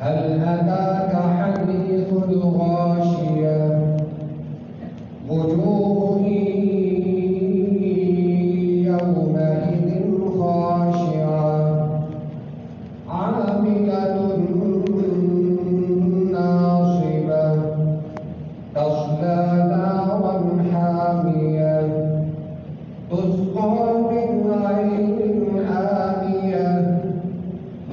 هل أتاك حديث الغاشية وجوه يومئذ خاشعة عاملة ناصبة تصلى نارا حامية تسقى من عين آنية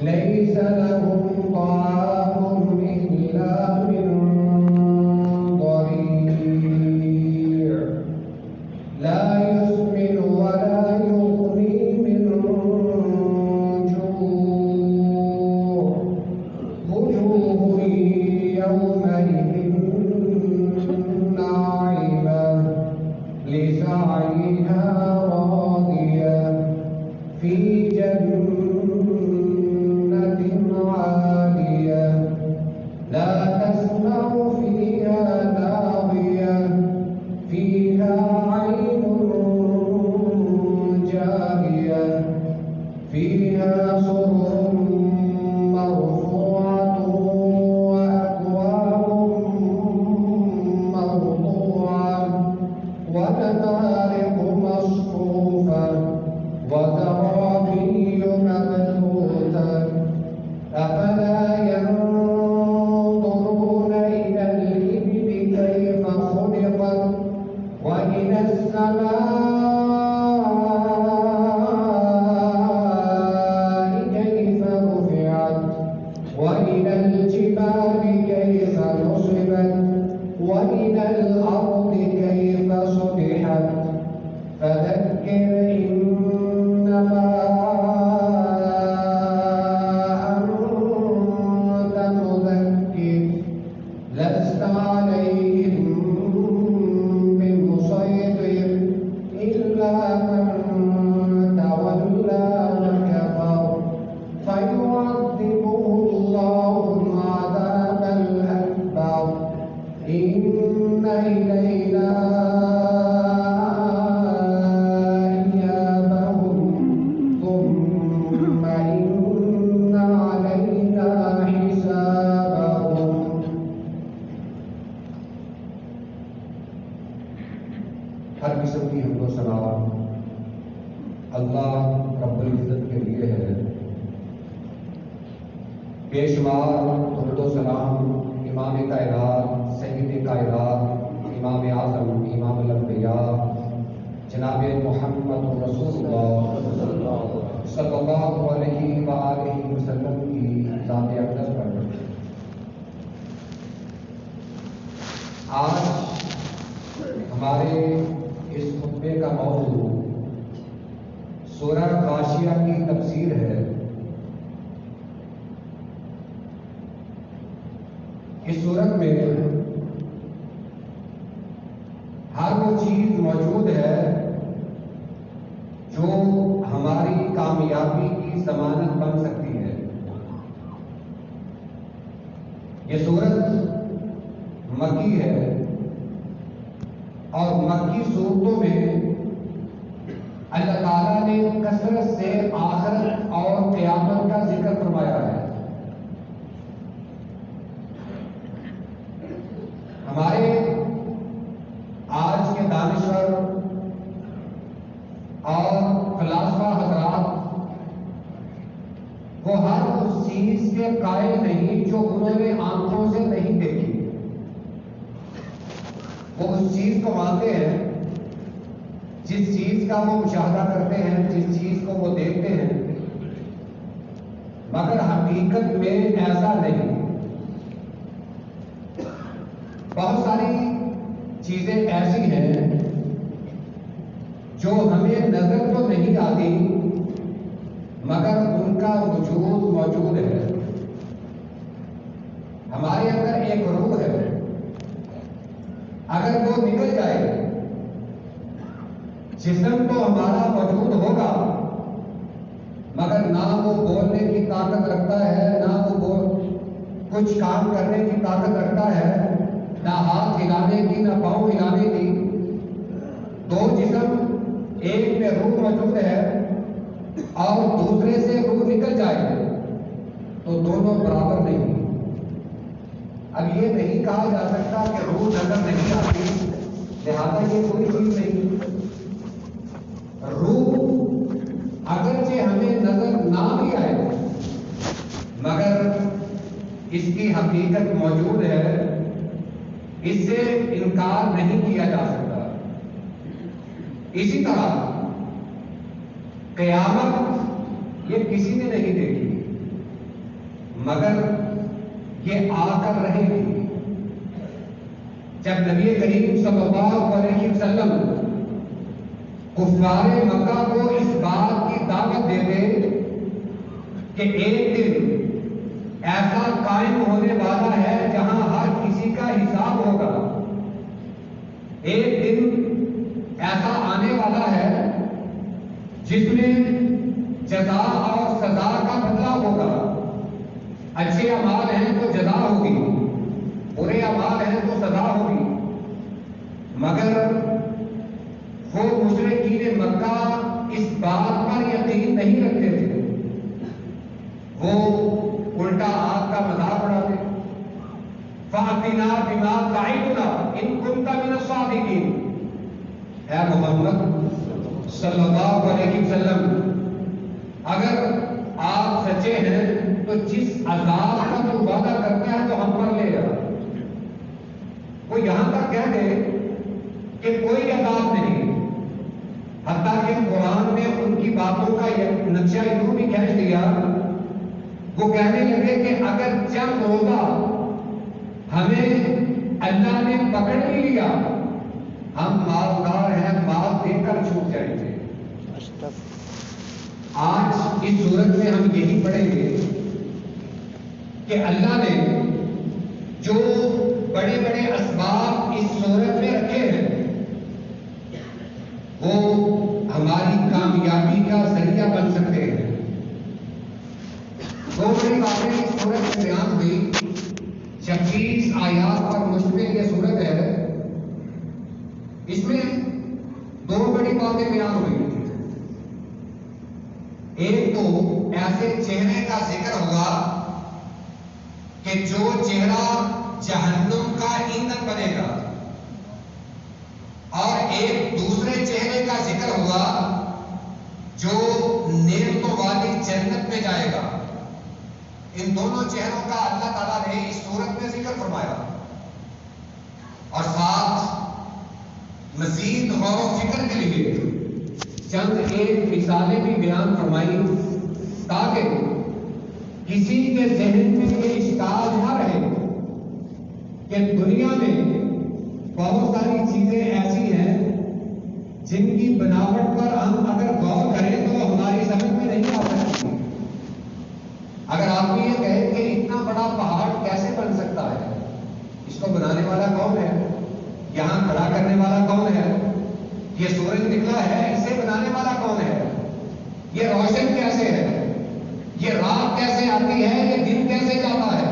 ليس لهم طعام إلا من ضريع لا يسمن ولا يغني من جوع وجوه يومئذ ناعمة لسعيها راضية في جنة عالية لا تسمع فيها لاغية فيها عين جارية فيها سرر مرفوعة وأكواب موضوعة ونمارق مصفوفة وزرابي مبثوثة أفلا ينظرون إلى الإبل كيف خلقت وإلى السماء كيف رفعت وإلى الجبال كيف نصبت وإلى الأرض كيف سطحت فذكر إنما أنت مذكر لست عليهم بمسيطر إلا من تولى وكفر فيعذبه الله العذاب الأكبر إن إلينا إيابهم ثم إن علينا حسابهم. ہر قسم کی حمد و ثنا اللہ رب العزت کے لیے ہے. بے شمار درود و سلام امام کائنات سید کائنات امام اعظم امام الانبیاء جناب محمد رسول اللہ صلی اللہ علیہ وآلہ وسلم کی ذات اقدس پر. آج ہمارے اس خطبے کا موضوع سورہ غاشیہ کی تفسیر ہے. اس سورت میں ہر وہ چیز موجود ہے جو ہماری کامیابی کی ضمانت بن سکتی ہے. یہ سورت مکی ہے اور مکی صورتوں میں اللہ تعالیٰ نے کثرت سے آخرت اور قیامت کا ذکر فرمایا ہے. ہمارے آج کے دانشور اور فلاسفہ حضرات وہ ہر اس چیز کے قائل نہیں جو انہوں نے آنکھوں سے نہیں دیکھی. وہ اس چیز کو مانتے ہیں جس چیز کا وہ مشاہدہ کرتے ہیں, جس چیز کو وہ دیکھتے ہیں, مگر حقیقت میں ایسا نہیں. بہت ساری چیزیں ایسی ہیں جو ہمیں نظر تو نہیں آتی مگر ان کا وجود موجود ہے. ہمارے اندر ایک روح ہے, اگر وہ نکل جائے جسم تو ہمارا موجود ہوگا مگر نہ وہ بولنے کی طاقت رکھتا ہے, نہ وہ کچھ کام کرنے کی طاقت رکھتا ہے, نہ ہاتھ ہلانے کی نہ پاؤں ہلانے کی. دو جسم ایک میں روح موجود ہے اور دوسرے سے روح نکل جائے تو دونوں برابر نہیں. اب یہ نہیں کہا جا سکتا کہ روح نظر نہیں آتی لہذا یہ کوئی چیز نہیں. روح اگرچہ ہمیں نظر نہ بھی آئے مگر اس کی حقیقت موجود ہے، اس سے انکار نہیں کیا جا سکتا. اسی طرح قیامت یہ کسی نے نہیں دیکھی مگر یہ آ کر رہے گی. جب نبی کریم صلی اللہ علیہ وسلم کفار مکہ کو اس بات کی دعوت دیتے کہ ایک دن ایسا قائم ہونے والا ہے جہاں ہر کسی کا حساب ہوگا، ایک دن ایسا آنے والا ہے جس میں جزا اور سزا کا بدلہ ہوگا. اچھے اعمال ہیں تو جزا ہوگی، برے اعمال ہیں تو سزا ہوگی. مگر وہ مشرکین مکہ اس بات پر یقین نہیں رکھتے تھے، وہ الٹا آپ کا مذاق اڑاتے. فَأْتِنَا بِمَا تَعِدُنَا إِن كُنتَ مِنَ الصَّادِقِينَ. اے محمد صلی اللہ علیہ وسلم، اگر آپ سچے ہیں تو جس عذاب کا تو وعدہ کرتا ہے تو ہم پر لے جا. وہ یہاں تک کہہ دے کہ کوئی عذاب نہیں، حتیٰ کہ قرآن نے ان کی باتوں کا نقشہ یوں بھی کھینچ دیا. وہ کہنے لگے کہ اگر چند روزہ ہمیں اللہ نے پکڑ بھی لیا ہم مالدار ہیں، مال دے کر چھوٹ جائیں گے. آج اس صورت میں ہم یہی پڑھیں گے کہ اللہ نے جو بڑے بڑے اسباب اس صورت میں رکھے ہیں وہ ہماری کامیابی کا ذریعہ بن سکتے ہیں. دو بڑی باتیں اس صورت میں بیان ہوئی. 26 آیات پر مشتمل یہ صورت ہے. اس میں دو بڑی باتیں بیان ہوئی. ایک تو ایسے چہرے کا ذکر ہوا کہ جو چہرہ جہنم کا ایندھن بنے گا، اور ایک دوسرے چہرے کا ذکر ہوا جو نعمتوں والی جنت میں جائے گا. ان دونوں چہروں کا اللہ تعالیٰ نے اس صورت میں ذکر فرمایا اور ساتھ مزید غور و فکر کے لیے چند ایک مثالیں بھی بیان فرمائی تاکہ کسی کے ذہن میں یہ اشکال نہ رہے کہ دنیا میں بہت ساری چیزیں ایسی ہیں جن کی بناوٹ پر ہم اگر غور کریں تو ہماری سمجھ میں نہیں آ سکتی. اگر آپ یہ کہیں کہ اتنا بڑا پہاڑ کیسے بن سکتا ہے، اس کو بنانے والا کون ہے، یہاں کھڑا کرنے والا کون ہے، یہ سورج نکلا ہے اسے بنانے والا کون ہے، یہ روشن کیسے ہے، یہ رات کیسے آتی ہے، یہ دن کیسے جاتا ہے.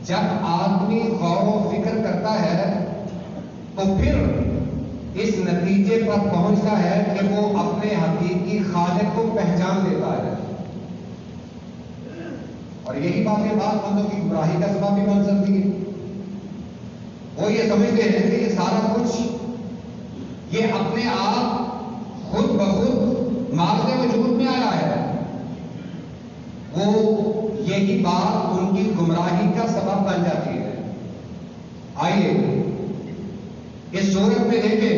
جب آدمی غور و فکر کرتا ہے تو پھر اس نتیجے پر پہنچتا ہے کہ وہ اپنے حقیقی خالق کو پہچان لیتا ہے. اور یہی باتیں بات بندوں کی گمراہی کا سبب بھی بن سکتی ہے. وہ یہ سمجھتے ہیں کہ یہ سارا کچھ یہ اپنے آپ خود بخود مارز وجود میں آیا ہے. وہ یہی بات ان کی گمراہی کا سبب بن جاتی ہے. آئیے اس صورت میں دیکھیں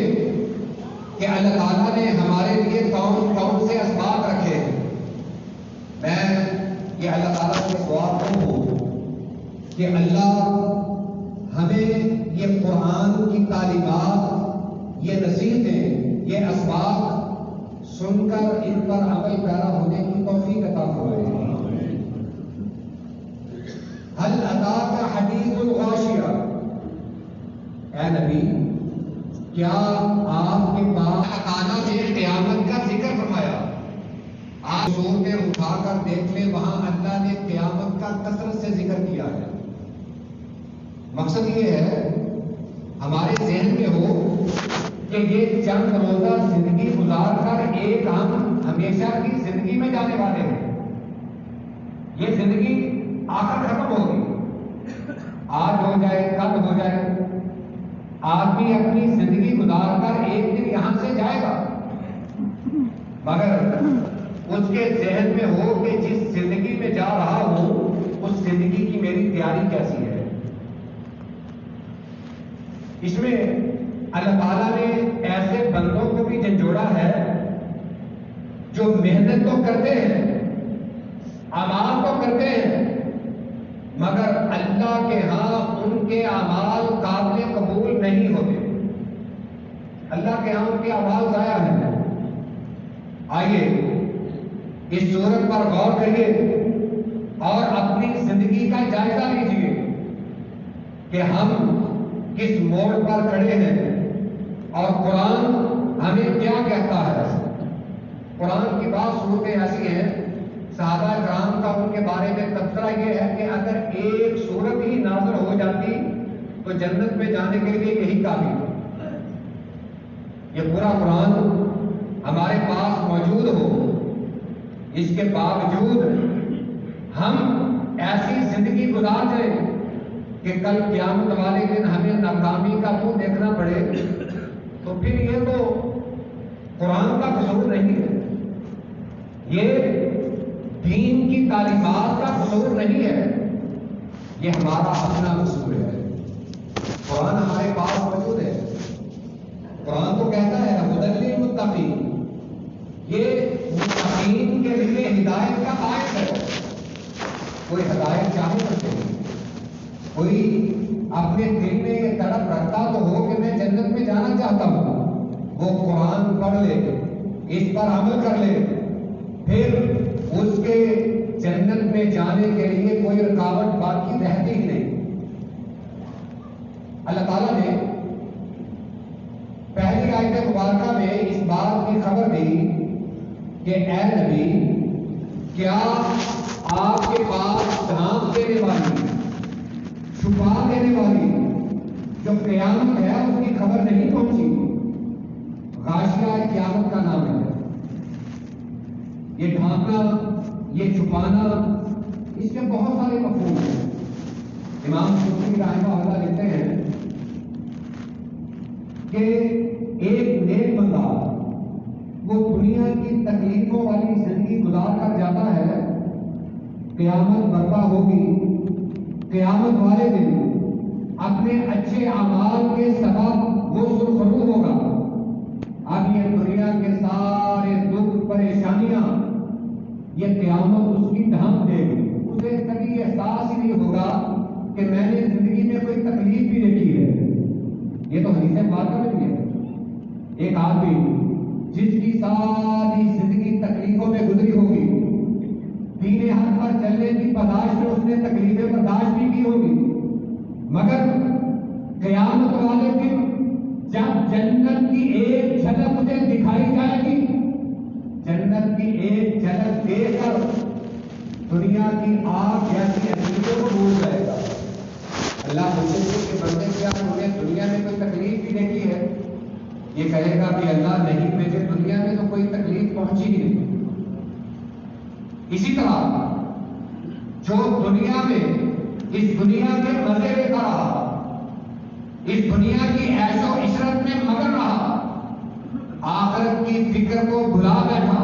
کہ اللہ تعالیٰ نے ہمارے لیے کون کون سے اسباب رکھے ہیں. میں یہ اللہ تعالیٰ سے سوال کروں کہ اللہ ہمیں یہ قرآن کی تعلیمات، یہ نصیحتیں، یہ اسباب سن کر ان پر عمل پیرا ہونے کی توفیق عطا فرمائے. هل اتاک حدیث الغاشیہ، اے نبی کیا آپ کے پاس تعالیٰ نے قیامت کا ذکر فرمایا. آپ صورتیں اٹھا کر دیکھ لیں، وہاں اللہ نے قیامت کا کثرت سے ذکر کیا ہے. مقصد یہ ہے ہمارے ذہن میں ہو کہ یہ چند روزہ زندگی گزار کر ایک ہم ہمیشہ کی زندگی میں جانے والے ہیں. یہ زندگی آ کر ختم ہوگی. آج ہو جائے کل ہو جائے، آدمی اپنی زندگی گزار کر ایک دن یہاں سے جائے گا، مگر اس کے ذہن میں ہو کہ جس زندگی میں جا رہا ہوں اس زندگی کی میری تیاری کیسی ہے۔ اس میں اللہ تعالیٰ نے ایسے بندوں کو بھی جھنجھوڑا ہے جو محنت تو کرتے ہیں، اعمال تو کرتے ہیں، مگر اللہ کے ہاں ان کے اعمال قابل قبول نہیں ہوتے، اللہ کے ہاں ان کے اعمال ضائع ہیں۔ آئیے اس صورت پر غور کریے اور اپنی زندگی کا جائزہ لیجیے کہ ہم کس موڑ پر کھڑے ہیں اور قرآن ہمیں کیا کہتا ہے۔ قرآن کی بعض صورتیں ایسی ہیں، صحابہ کرام کا ان کے بارے میں تبصرہ یہ ہے کہ اگر ایک صورت ہی نازل ہو جاتی تو جنت میں جانے کے لیے یہی کافی ہے۔ یہ پورا قرآن ہمارے پاس موجود ہو، اس کے باوجود ہم ایسی زندگی گزار جائیں کہ کل قیامت والے دن ہمیں ناکامی کا منہ دیکھنا پڑے، تو پھر یہ تو قرآن کا قصور نہیں ہے، یہ دین کی تعلیمات کا قصور نہیں ہے، یہ ہمارا اپنا قصور ہے۔ قرآن ہمارے پاس موجود ہے، قرآن تو کہتا ہے ہدی للمتقین، یہ متقین کے لیے ہدایت کا باعث ہے۔ کوئی ہدایت چاہے کرتے ہیں، کوئی اپنے دل میں یہ تڑپ رکھتا تو ہو کہ میں جنت میں جانا چاہتا ہوں، وہ قرآن پڑھ لے، اس پر عمل کر لے، پھر اس کے جنت میں جانے کے لیے کوئی رکاوٹ باقی رہتی ہی نہیں۔ اللہ تعالیٰ نے پہلی آیت مبارکہ میں اس بات کی خبر دی کہ اے نبی، کیا آپ کے پاس ڈھانپ دینے والی، چھپا دینے والی جو قیامت ہے اس کی خبر نہیں پہنچی؟ غاشیہ قیامت کا نام ہے۔ یہ ڈھانپنا، یہ چھپانا، اس کے بہت سارے مفہوم ہیں۔ امام قرطبی رحمہ اللہ لکھتے ہیں کہ ایک نیک بندہ وہ دنیا کی تکلیفوں والی زندگی گزار کر جاتا ہے، قیامت برپا ہوگی، قیامت والے دن اپنے اچھے اعمال کے سبب وہ سرخرو ہوگا۔ اب یہ دنیا کے سارے دکھ پریشانیاں یہ قیامت اس کی ڈھانپ دے گی، اسے کبھی احساس ہی نہیں ہوگا کہ میں نے زندگی میں کوئی تکلیف بھی دیکھی ہے۔ یہ تو حدیث پاک میں بھی ہے، ایک آدمی جس کی ساری زندگی تکلیفوں میں گزری ہوگی، دین حق پر چلنے کی پاداش میں اس نے تکلیفیں برداشت بھی کی ہوگی، مگر قیامت والے دن جب جنت کی ایک جھلک اسے دکھائی جائے گی، جنت کی ایک جھلک دیکھ کر دنیا کی آگ جیسی عقیدوں کو بھول جائے گا۔ اللہ پوچھے کہ بندے کیا تم نے دنیا میں کوئی تکلیف بھی دیکھی ہے؟ یہ کہے گا کہ اللہ نہیں، مجھے دنیا میں تو کوئی تکلیف پہنچی ہی نہیں۔ اسی طرح جو دنیا میں اس دنیا کے مزے لیتا رہا، اس دنیا کی عیش و عشرت میں مگن رہا، آخرت کی فکر کو بھلا بیٹھا،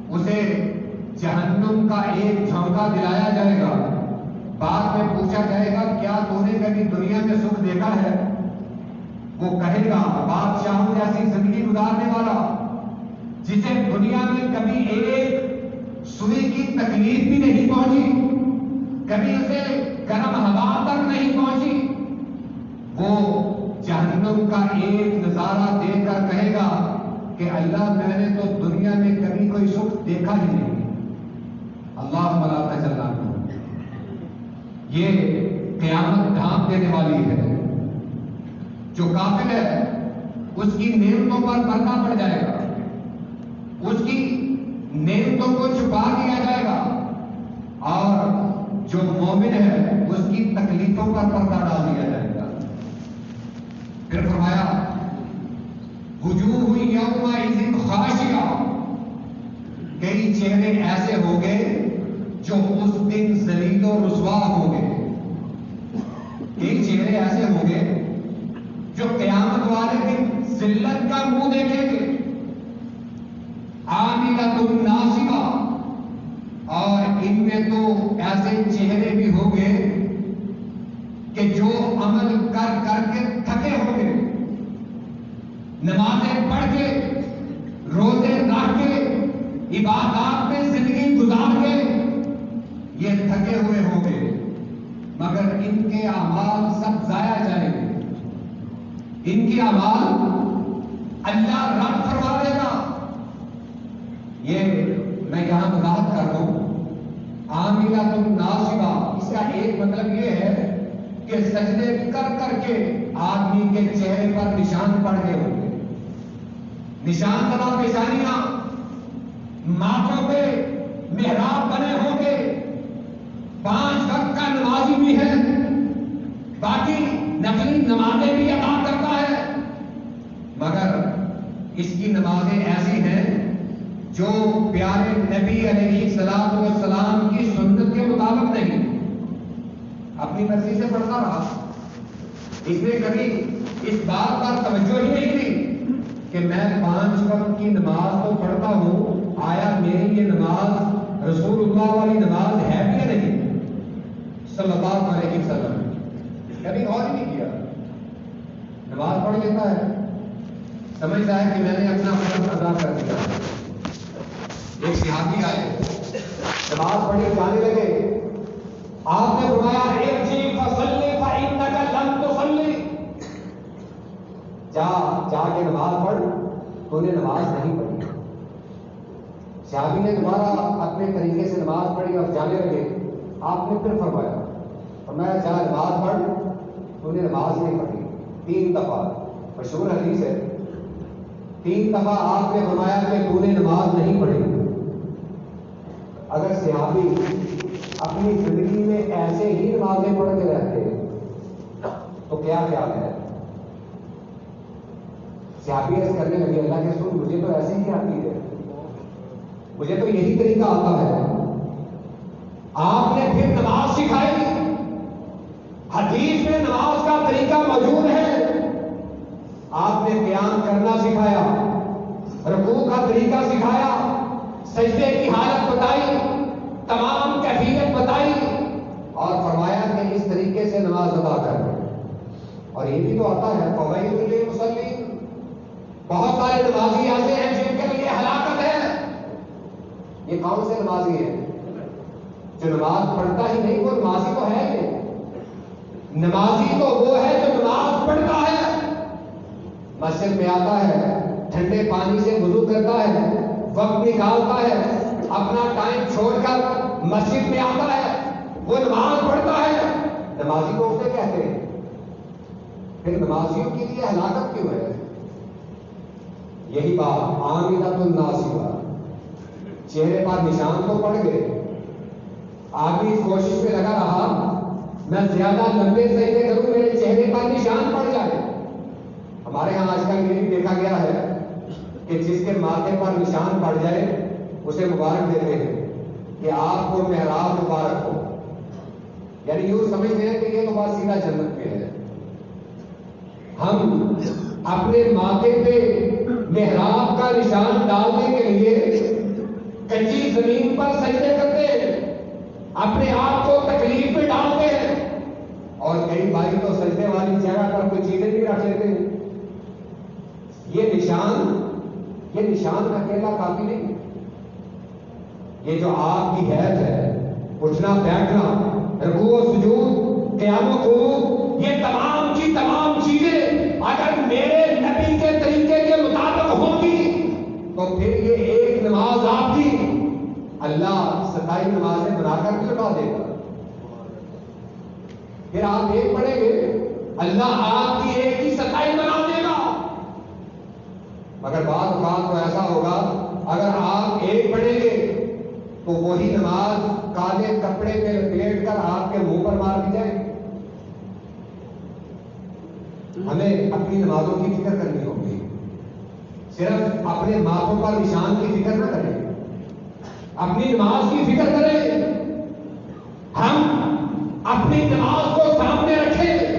اسے جہنم کا ایک جھونکا دلایا جائے گا، بعد میں پوچھا جائے گا کیا تو نے کبھی دنیا میں سکھ دیکھا ہے؟ وہ کہے گا بادشاہوں جیسی زندگی گزارنے والا جسے دنیا میں کبھی ایک سوئی کی تکلیف بھی نہیں پہنچی، کبھی اسے گرم ہوا تک نہیں پہنچی، وہ جہنم کا ایک نظارہ دیکھ کر کہے گا کہ اللہ میں نے تو دنیا میں کبھی کوئی سکھ دیکھا ہی نہیں۔ اللہ ملا چلا، یہ قیامت ڈھانپ دینے والی ہے۔ جو کافر ہے اس کی نعمتوں پر پردہ پڑ جائے گا، اس کی نعمتوں کو چھپا دیا جائے گا، اور جو مومن ہے اس کی تکلیفوں پر پردہ ڈال دیا جائے گا۔ پھر فرمایا وجوہ یومئذ خاشعہ، کئی چہرے ایسے ہوں گے جو اس دن ذلیل و رسوا ہوں گے۔ کئی چہرے ایسے ہوں گے جو قیامت والے دن ذلت کا منہ دیکھیں گے، عاملۃ ناصبہ، اور ان میں تو ایسے چہرے بھی ہوں گے کہ جو عمل کر کر کے تھکے ہوں گے، نمازیں پڑھ کے، روزے رکھ کے، عبادات میں زندگی گزار کے یہ تھکے ہوئے ہوں گے، مگر ان کے اعمال سب ضائع جائیں گے، ان کے اعمال اللہ رد فرما دے گا۔ یہ میں یہاں وضاحت کر رہا ہوں، عاملۃ ناصبہ، اس کا ایک مطلب یہ ہے کہ سجدے کر کر کے آدمی کے چہرے پر نشان پڑ گئے ہوں گے، نشان زدہ پیشانیاں، ماتھوں پہ محراب بنے ہوں گے، 5 وقت کا نمازی بھی ہے، باقی نفلی نمازیں بھی ادا کرتا ہے، مگر اس کی نمازیں ایسی ہیں جو پیارے نبی علیہ الصلوۃ والسلام کی سنت کے مطابق نہیں، اپنی مرضی سے پڑھتا رہا۔ اس نے کبھی اس بات پر توجہ ہی نہیں دی کہ میں 5 وقت کی نماز تو پڑھتا ہوں، آیا میری یہ نماز رسول اللہ والی نماز ہے بھی یا نہیں، صلی اللہ علیہ وسلم، کبھی غور ہی نہیں کیا۔ نماز پڑھ لیتا ہے، سمجھتا ہے کہ میں نے اپنا فرض ادا کر دیا۔ ایک صحابی آئے، نماز پڑھی، جانے لگے، آپ نے فرمایا ارجع فصلی فإنک لم تصلی، جا کے نماز پڑھ، تو نے نماز نہیں پڑھی۔ صحابی نے دوبارہ اپنے طریقے سے نماز پڑھی اور جانے لگے، آپ نے پھر فرمایا جا نماز پڑھ، تو نے نماز نہیں پڑھی۔ 3 دفعہ، مشہور حدیث ہے، 3 دفعہ آپ نے فرمایا کہ تو نے نماز نہیں پڑھی۔ اگر صحابی اپنی زندگی میں ایسے ہی نمازیں پڑھ کے رہتے تو کیا خیال ہے؟ صحابی عرض کرنے لگے، اللہ کے رسول مجھے تو ایسے ہی آتی ہے، مجھے تو یہی طریقہ آتا ہے۔ آپ نے پھر نماز سکھائی، حدیث میں نماز کا طریقہ موجود ہے، آپ نے قیام کرنا سکھایا، رکوع کا طریقہ سکھایا، سجدے کی حالت بتائی، تمام کیفیت بتائی، اور فرمایا کہ اس طریقے سے نماز ادا کر۔ اور یہ بھی تو آتا ہے فوائد للمصلین، بہت سارے نمازی ایسے ہیں جن کے لیے ہلاکت ہے۔ یہ کون سے نمازی ہیں؟ جو نماز پڑھتا ہی نہیں، وہ نمازی تو ہے ہی نہیں۔ نمازی تو وہ ہے جو نماز پڑھتا ہے، مسجد میں آتا ہے، ٹھنڈے پانی سے وضو کرتا ہے، وقت نکالتا ہے، اپنا ٹائم چھوڑ کر مسجد میں آتا ہے، وہ نماز پڑھتا ہے، نمازی کو اسے کہتے ہیں۔ پھر نمازیوں کے لیے ہلاکت کیوں ہے؟ یہی بات، عاملۃ ناصبہ، چہرے پر نشان تو پڑ گئے، آدمی اس کوشش میں لگا رہا میں زیادہ لمبے سجدے کروں میرے چہرے پر نشان پڑ جائے۔ ہمارے ہاں آج کل یہ بھی دیکھا گیا ہے کہ جس کے ماتھے پر نشان پڑ جائے اسے مبارک دیتے ہیں کہ آپ کو محراب مبارک ہو، یعنی یوں سمجھتے ہیں کہ یہ تو بات سیدھا جنت میں ہے۔ ہم اپنے ماتھے پہ محراب کا نشان ڈالنے کے لیے کچی زمین پر سجدے کرتے ہیں، اپنے آپ کو تکلیف میں ڈالتے ہیں، اور کئی بھائی تو سجدے والی جگہ پر کوئی چیزیں بھی رکھ لیتے ہیں۔ یہ نشان اکیلا کافی نہیں، یہ جو آپ کی حیت ہے، اٹھنا بیٹھنا، رکوع و سجود، قیام و قعود، یہ تمام کی تمام چیزیں اگر میرے نبی کے طریقے کے مطابق ہوگی تو پھر یہ ایک نماز آپ کی اللہ 27 نمازیں بنا کر بھی لوٹا دے گا۔ پھر آپ ایک پڑھیں گے، اللہ آپ کی ایک ہی 27 بنا دے گا۔ مگر بعض اوقات تو ایسا ہوگا اگر آپ ایک پڑھیں گے تو وہی نماز کالے کپڑے پہ لپیٹ کر آپ کے منہ پر مار دی جائے۔ ہمیں اپنی نمازوں کی فکر کرنی ہوگی، صرف اپنے ماتھوں پر نشان کی فکر نہ کریں، اپنی نماز کی فکر کریں۔ ہم اپنی نماز کو سامنے رکھیں،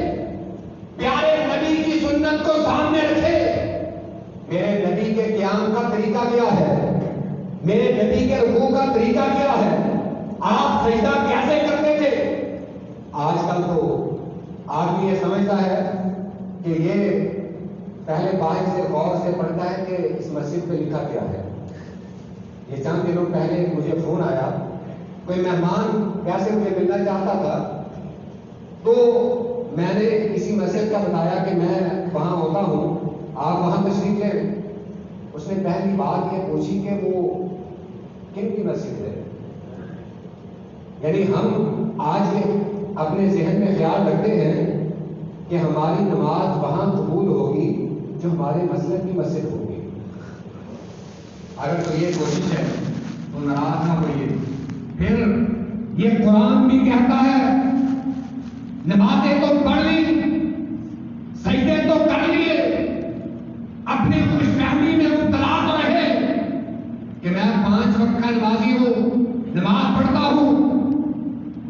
قیام کا طریقہ کیا ہے، میرے نبی کے رکوع کا طریقہ کیا ہے، آپ سجدہ کیسے کرتے تھے۔ آج کل تو آدمی یہ سمجھتا ہے کہ یہ پہلے باہر سے غور سے پڑھتا ہے کہ اس مسجد پہ لکھا کیا ہے۔ یہ چند دنوں پہلے مجھے فون آیا، کوئی مہمان کیسے مجھے ملنا چاہتا تھا، تو میں نے کسی مسجد کا بتایا کہ میں وہاں ہوتا ہوں، آپ وہاں تشریف لیں۔ اس نے پہلی بات یہ پوچھی کہ وہ کن کی مسجد ہے۔ یعنی ہم آج اپنے ذہن میں خیال رکھتے ہیں کہ ہماری نماز وہاں قبول ہوگی جو ہمارے مسجد کی مسجد ہوگی۔ اگر تو یہ کوشش ہے تو ناراض نہ ہوئیے۔ پھر یہ قرآن بھی کہتا ہے نمازیں تو پڑھ لی، سجدے تو کر لیے، اپنی خوش فہمی میں مبتلا تو رہے کہ میں 5 وقت کا نمازی ہوں، نماز پڑھتا ہوں،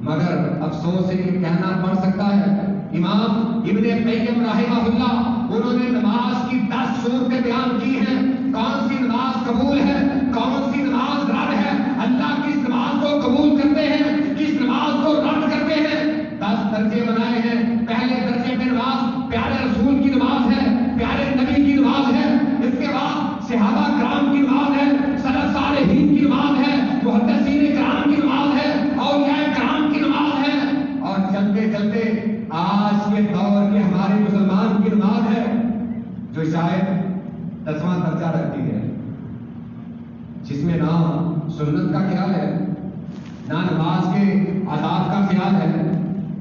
مگر افسوس سے یہ کہنا پڑ سکتا ہے امام ابن قیم رحمہ اللہ انہوں نے نماز کی 10 صورتیں بیان کی ہیں، کون سی نماز قبول ہے، کون سی نماز رد ہے، اللہ کس نماز کو قبول کرتے ہیں، کس نماز کو رد کرتے ہیں۔ 10 درجے بنائے ہیں۔ پہلے درجے پہ نماز پیارے رسول کی نماز ہے، پیارے نبی کی نماز ہے، اس کے بعد صحابہ کرام کی نماز ہے، سلف صالحین کی نماز ہے، محدثین کرام کی نماز ہے، اولیاء کرام کی نماز ہے، اور چلتے چلتے آج کے دور کے ہمارے مسلمان کی نماز ہے جو شاید 10واں درجہ رکھتی ہے، جس میں نہ سنت کا خیال ہے، نہ نماز کے آداب کا خیال ہے۔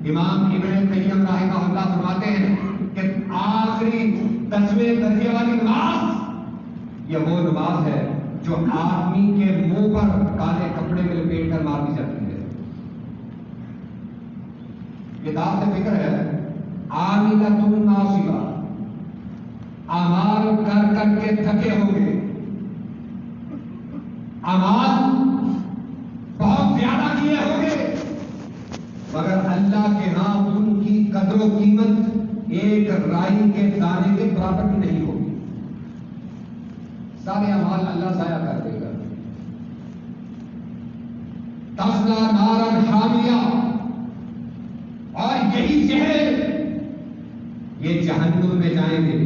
امام ابن قیم رحمہ اللہ فرماتے ہیں کہ آخری 10ویں درجے والی نماز یہ وہ نماز ہے جو آدمی کے منہ پر کالے کپڑے میں لپیٹ کر مار دی جاتی ہے۔ یہ داد فکر ہے عاملۃ ناصبہ، اعمال کر کر کے تھکے ہوں گے، اعمال بہت زیادہ کیے ہوں گے، مگر اللہ کے ہاں ان کی قدر و قیمت ایک رائی کے دانے کے برابر بھی نہیں ہوگی۔ سارے اعمال اللہ ضائع کر دے گا۔ تصلی نارا حامیہ، اور یہی شہر یہ جہنم میں جائیں گے،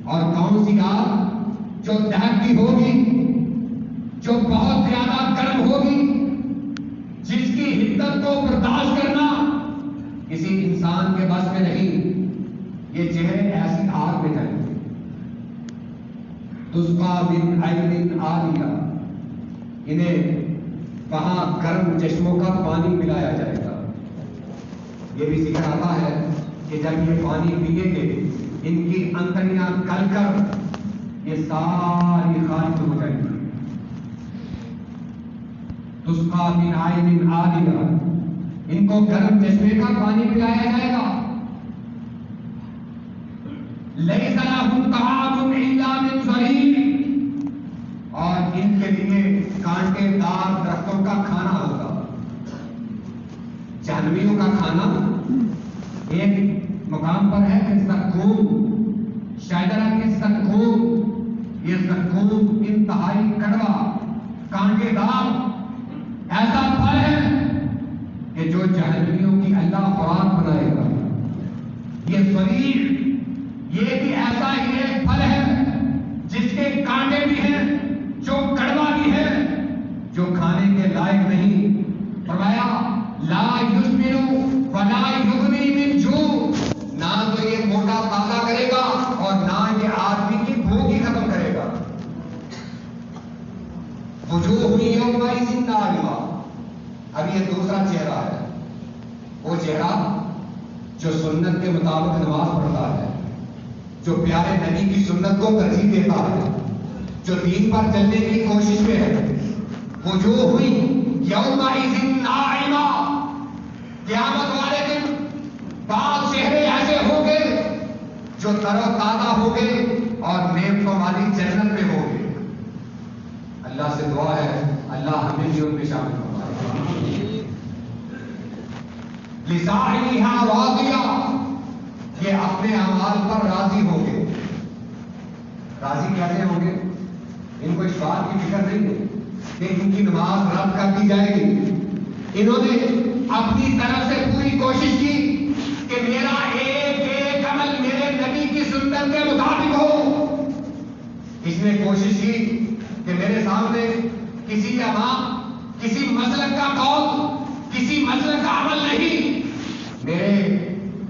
اور کون سی آگ جو دہتی ہوگی، جو بہت زیادہ گرم ہوگی، جس کی حدت کو برداشت کرنا کسی انسان کے بس میں نہیں۔ یہ چہرے ایسی آگ میں جائیں گے۔ تسقیٰ من عین آنیہ، انہیں وہاں گرم چشموں کا پانی پلایا جائے گا۔ یہ بھی ذکر آتا ہے کہ جب یہ پانی پیئیں گے ان کی انتڑیاں گل کر یہ ساری خارج ہو جائیں گی۔ تسقیٰ من عین آنیہ، ان کو گرم چشمے کا پانی پلایا جائے گا۔ لیس لہم طعام الا من ضریع، اور ان کے لیے کانٹے دار درختوں کا کھانا ہوگا۔ جہنمیوں کا کھانا ایک مقام پر ہے کہ زقوم، شجرہ کی زقوم، یہ زقوم انتہائی کڑوا کانٹے دار ایسا پھل ہے کہ جو جہنمیوں کی اللہ خوراک بنائے گا۔ یہ ضریع، یہ بھی ایسا ہی ایک پھل ہے جس کے کانٹے بھی ہیں، جو کڑوا بھی ہے، جو کھانے کے لائق نہیں۔ فرمایا لا یسمن ولا یغنی من جوع، نہ تو یہ موٹا تازہ کرے گا اور نہ یہ آدمی کی بھوک ہی ختم کرے گا۔ وجوہ یومئذ ناظرہ، اب یہ دوسرا چہرہ ہے، وہ چہرہ جو سنت کے مطابق نماز پڑھتا ہے، جو پیارے نبی کی سنت کو ترجیح دیتا ہے، جو دین پر چلنے کی کوشش میں ہے۔ وجوہ یومئذ ناعمہ، قیامت والے دن بعض چہرے ایسے ہوں گے جو تر و تازہ ہوں گے اور نعمتوں والی جنت میں ہوں گے۔ اللہ سے دعا ہے اللہ ہمیں بھی ان میں شامل فرمائے۔ لسعیہا راضیہ، یہ اپنے اعمال پر راضی ہوں گے۔ راضی کیسے ہوں گے؟ ان کو اس بات کی فکر نہیں ہے کہ ان کی نماز رد کر دی جائے گی. انہوں نے اپنی طرف سے پوری کوشش کی کہ میرا ایک ایک عمل میرے نبی کی سنت کے مطابق ہو. اس نے کوشش کی کہ میرے سامنے کسی امام، کسی مسلک کا قول، کسی مسلک کا عمل نہیں. میرے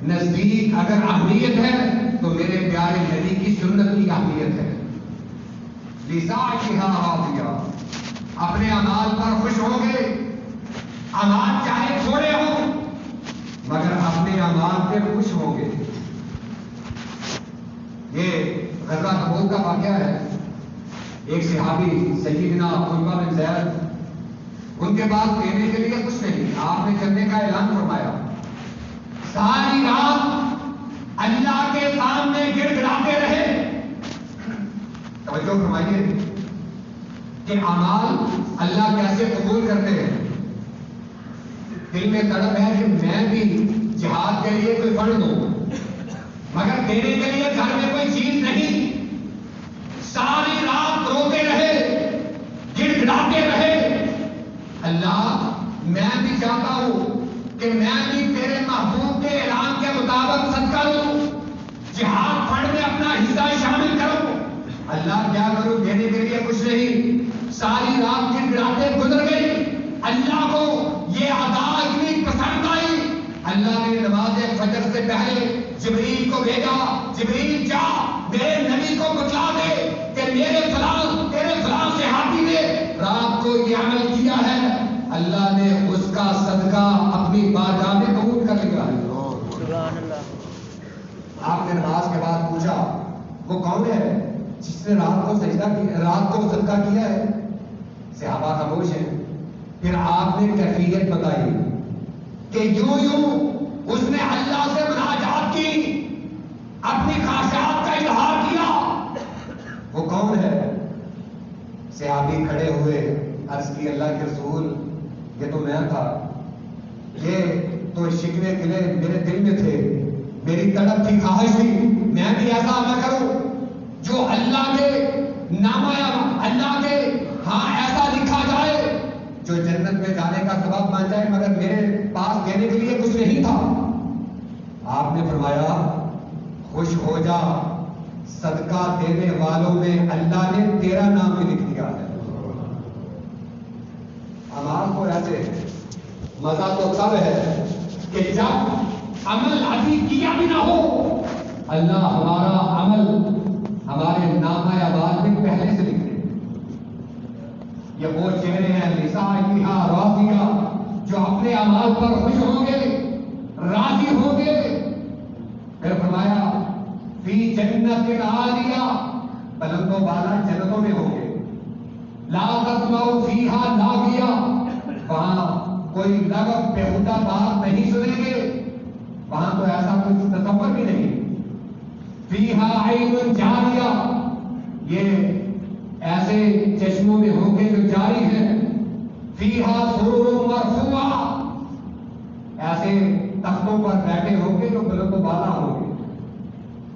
نزدیک اگر اہمیت ہے تو میرے پیارے نبی کی سنت کی اہمیت ہے. لِسَعْيِهَا رَاضِيَةٌ، اپنے اعمال پر خوش ہوں گے. اعمال چاہے تھوڑے ہوں مگر اپنے اعمال پہ خوش ہوں گے. یہ غزوہ تبوک کا واقعہ ہے. ایک صحابی سیدنا عتبہ بن زید، ان کے پاس دینے کے لیے کچھ نہیں، آپ نے چلنے کا اعلان فرمایا. ساری رات اللہ کے سامنے گر گڑاتے رہے. توجہ فرمائیے کہ اعمال اللہ کیسے قبول کرتے ہیں. دل میں تڑپ ہے کہ میں بھی جہاد کے لیے کوئی فنڈ دوں مگر دینے کے لیے گھر میں کوئی چیز نہیں. ساری رات روتے رہے، گر گڑاتے رہے. اللہ میں بھی چاہتا ہوں کہ میں بھی تیرے محبوب کے اعلان کے مطابق صدقہ دوں، جہاد فنڈ میں اپنا حصہ شامل کروں. اللہ کیا کروں، دینے کے لیے کچھ نہیں. ساری رات گر گڑاتے گزر گئی. اللہ کو یہ ادا اتنی پسند آئی، اللہ نے نماز فجر سے پہلے جبریل کو بھیجا. جبریل جا میرے نبی کو بتلا دے کہ میرے فلاں تیرے فلاں صحابی نے رات کو یہ عمل کیا ہے. اللہ نے اس کا صدقہ اپنی بارگاہ میں قبول کر لیا ہے. سبحان اللہ. آپ نے نماز کے بعد پوچھا وہ کون ہے جس نے رات کو سجدہ کیا، رات کو صدقہ کیا ہے؟ صحابہ خاموش ہیں. پھر آپ نے کیفیت بتائی کہ یوں اس نے اللہ سے مناجات کی، اپنی خواہشات کا اظہار کیا. وہ کون ہے؟ صحابی کھڑے ہوئے، عرض کی اللہ کے رسول یہ تو میں تھا. یہ تو شکوے گلے میرے دل میں تھے، میری تڑپ تھی، خواہش تھی میں بھی ایسا عمل کروں جو اللہ کے نامہ، اللہ کے ہاں ایسا لکھا جائے جو جنت میں جانے کا سبب بن جائے، مگر میرے پاس دینے کے لیے کچھ نہیں تھا. آپ نے فرمایا خوش ہو جا، صدقہ دینے والوں میں اللہ نے تیرا نام بھی لکھ دیا ہے. اعمال کو ایسے مزہ تو تب ہے کہ جب عمل ابھی کیا بھی نہ ہو، اللہ ہمارا عمل ہمارے نامہ اعمال میں پہلے سے لکھ دے. یہ وہ چہرے ہیں لِسَعْيِهَا رَاضِيَةٌ جو اپنے اعمال پر خوش ہوں گے، راضی ہوں گے. پھر فرمایا فی جنت عالیہ، بلند و بالا جنتوں میں ہوں گے. لا تسمعوا فیہا لاغیہ، وہاں کوئی لغو بیہودہ بات نہیں سنیں گے، وہاں تو ایسا کچھ تصور بھی نہیں. فیہا عین جاریہ، یہ ایسے چشموں میں ہوں گے جو جاری ہیں. فیہا سرر مرفوعہ، ایسے تختوں پر بیٹھے ہوں گے جو بلند و بالا ہوں گے.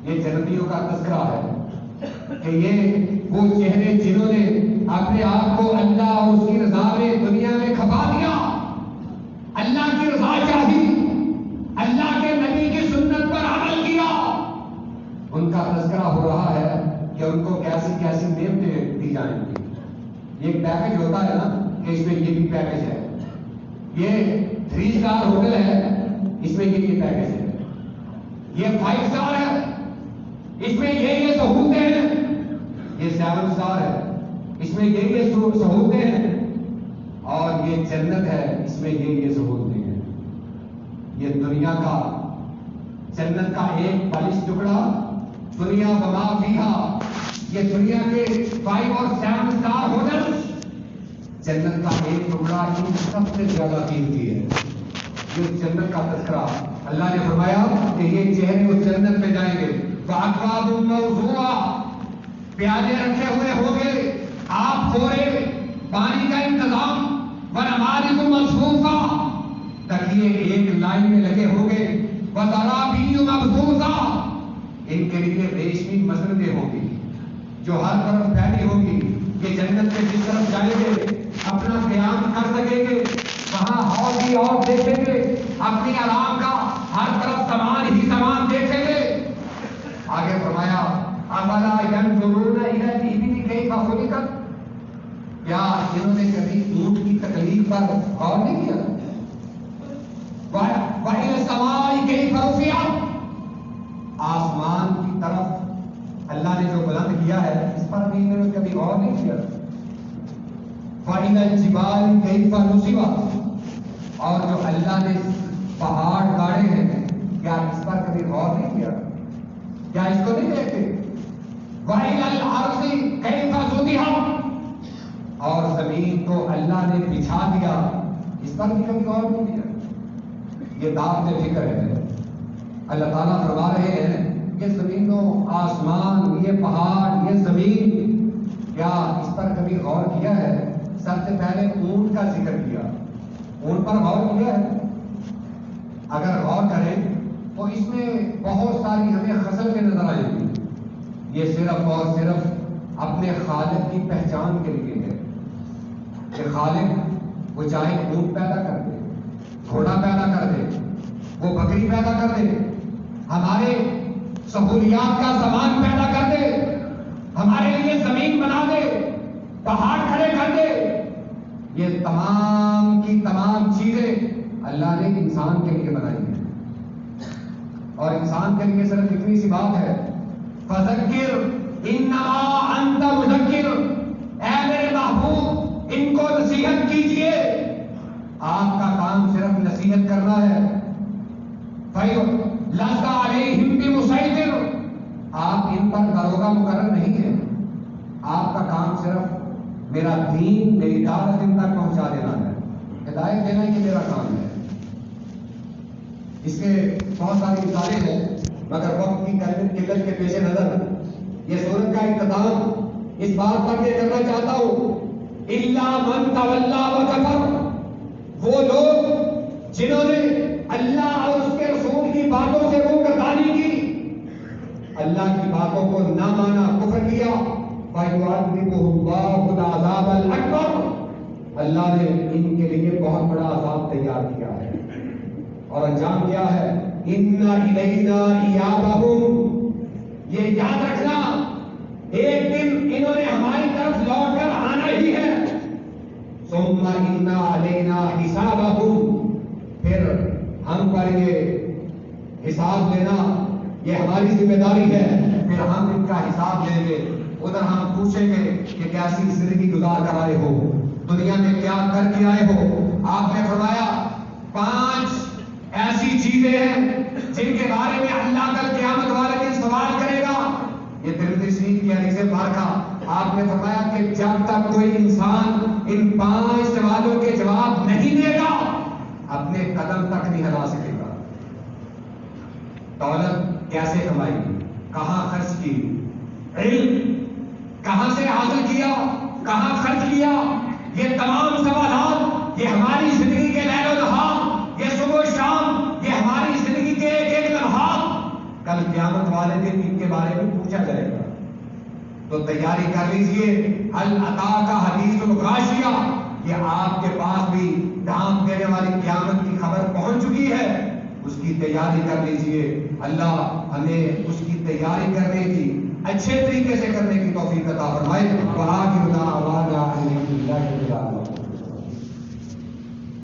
یہ جنتیوں کا تذکرہ ہے کہ یہ وہ چہرے جنہوں نے اپنے آپ کو اللہ اور اس کی رضا میں دنیا میں کھپا دیا، اللہ کی رضا چاہی، اللہ کے نبی کی سنت پر عمل کیا. ان کا تذکرہ ہو رہا ہے کہ ان کو کیسی کیسی نعمتیں دی جائیں گی. یہ ایک پیکج ہوتا ہے نا کہ اس میں یہ بھی پیکج ہے، یہ 3 اسٹار ہوٹل ہے اس میں یہ پیکج ہے، یہ 5 اسٹار ہے اس میں یہ سہولتیں ہیں، یہ 7 اسٹار ہے اس میں یہ سہولتیں ہیں، اور یہ جنت ہے اس میں یہ سہولتیں ہیں. یہ دنیا کا جنت کا ایک پالش ٹکڑا، دنیا وما فیہا، یہ دنیا کے 5 اور 7 اسٹار ہوٹل، جنت کا ایک ٹکڑا ان سب سے زیادہ قیمتی ہے. یہ جنت کا تذکرہ اللہ نے فرمایا کہ یہ چہرے اس جنت میں جائیں گے. وَأَكْوَابٌ مَوْضُوعَةٌ، پیالے رکھے ہوئے ہوں گے، آپ کھورے، پانی کا انتظام. وَنَمَارِقُ مَصْفُوفَةٌ، تکیے ایک لائن میں لگے ہوں گے. وَزَرَابِيُّ مَبْثُوثَةٌ، ان کے لیے ریشمی مسندیں ہوں گی جو ہر طرف پھیلی ہوں گی. یہ جنت کے جس طرف جائیں گے اپنا قیام کر سکیں گے، وہاں حوض ہی حوض دیکھیں گے، اپنی آرام کا ہر طرف سامان ہی سامان دیکھیں گے۔ آگے فرمایا افلا ينظرون الى الابل كيف خلقت، کیا انہوں نے کبھی اونٹ کی تکلیف پر غور نہیں کیا؟ وَإِلَى السَّمَاءِ كَيْفَ رُفِعَتْ، آسمان کی طرف اللہ نے جو بلند کیا ہے اس پر بھی انہوں نے کبھی غور نہیں کیا؟ وَإِلَى الْجِبَالِ كَيْفَ نُصِبَتْ، اور جو اللہ نے پہاڑ گاڑے ہیں کیا اس پر کبھی غور نہیں کیا؟ کیا اس کو نہیں دیکھتے؟ وَإِلَى الْأَرْضِ كَيْفَ سُطِحَتْ، اور زمین کو اللہ نے بچھا دیا اس پر بھی کبھی غور نہیں کیا؟ یہ دعوت فکر ہے۔ اللہ تعالیٰ فرما رہے ہیں کہ زمینوں، آسمان، یہ پہاڑ، یہ زمین، کیا اس پر کبھی غور کیا ہے؟ سب سے پہلے اونٹ کا ذکر کیا، اونٹ پر غور کیا ہے؟ اگر غور کریں تو اس میں بہت ساری ہمیں خصلتیں نظر آئیں گی۔ یہ صرف اور صرف اپنے خالق کی پہچان کے لیے ہے کہ خالق وہ چاہے اونٹ پیدا کر دے، گھوڑا پیدا کر دے، وہ بکری پیدا کر دے، ہمارے سہولیات کا سامان پیدا کر دے، ہمارے لیے زمین بنا دے، پہاڑ کھڑے کر دے، یہ تمام کی تمام چیزیں اللہ نے انسان کے لیے بنائی ہیں۔ اور انسان کے لیے صرف اتنی سی بات ہے، فذکر انما انت مذکر، اے میرے محبوب ان کو نصیحت کیجئے، آپ کا کام صرف نصیحت کرنا ہے۔ لَسْتَ عَلَيْهِمْ بِمُسَيْطِرٍ، آپ ان پر داروغہ مقرر نہیں ہیں، آپ کا کام صرف میرا دین، میری دعوت ان تک پہنچا دینا ہے، ہدایت دینا یہ میرا کام ہے۔ اس کے بہت ساری مثالیں ہیں مگر وقت کی قلت کے پیش نظر یہ سورت کا اختتام اس بات پر میں کرنا چاہتا ہوں، اِلَّا مَن تَوَلَّىٰ وَكَفَرَ، وہ لوگ جنہوں نے اللہ اور اس کے رسول کی باتوں سے روگردانی کی، اللہ کی باتوں کو نہ مانا، کفر کیا، فَيُعَذِّبُهُ اللَّهُ الْعَذَابَ الْأَكْبَرَ، اللہ نے ان کے لیے بہت بڑا عذاب تیار کیا ہے۔ اور انجام کیا ہے؟ اِنَّ إِلَيْنَا إِيَابَهُمْ، یہ یاد رکھنا ایک دن انہوں نے ہماری طرف لوٹ کر آنا ہی ہے۔ ثُمَّ إِنَّ عَلَيْنَا حِسَابَهُمْ، پھر ہم پر یہ حساب لینا یہ ہماری ذمہ داری ہے، پھر ہم ان کا حساب لیں گے۔ ادھر ہم پوچھیں گے کہ کیسی زندگی گزار کر آئے ہو، دنیا میں کیا کر کے آئے ہو۔ آپ نے فرمایا 5 ایسی چیزیں ہیں جن کے بارے میں اللہ کل قیامت والے دن سوال کرے گا۔ یہ ترمذی شریف کی حدیث پاکہ، آپ نے فرمایا کہ جب تک کوئی انسان ان 5 سوالوں کے جواب نہیں دے گا اپنے قدم تک نہیں ہلا سکے گا۔ دولت کیسے کمائی، کہاں خرچ کی، علم کہاں سے حاصل کیا، کہاں خرچ کیا، یہ تمام سوالات یہ ہماری زندگی کے لیل و نہار، یہ صبح و شام، یہ ہماری زندگی کے ایک ایک لمحات کل قیامت والے دن ان کے بارے میں پوچھا جائے گا۔ تو تیاری کر لیجئے، هل اتاک حدیث الغاشیہ، یہ آپ کے پاس بھی ڈھانپ دینے والی قیامت کی خبر پہنچ چکی ہے، اس کی تیاری کر لیجئے۔ اللہ ہمیں اس کی تیاری کرنے کی، اچھے طریقے سے کرنے کی توفیق عطا فرمائے۔ وآخر دعوانا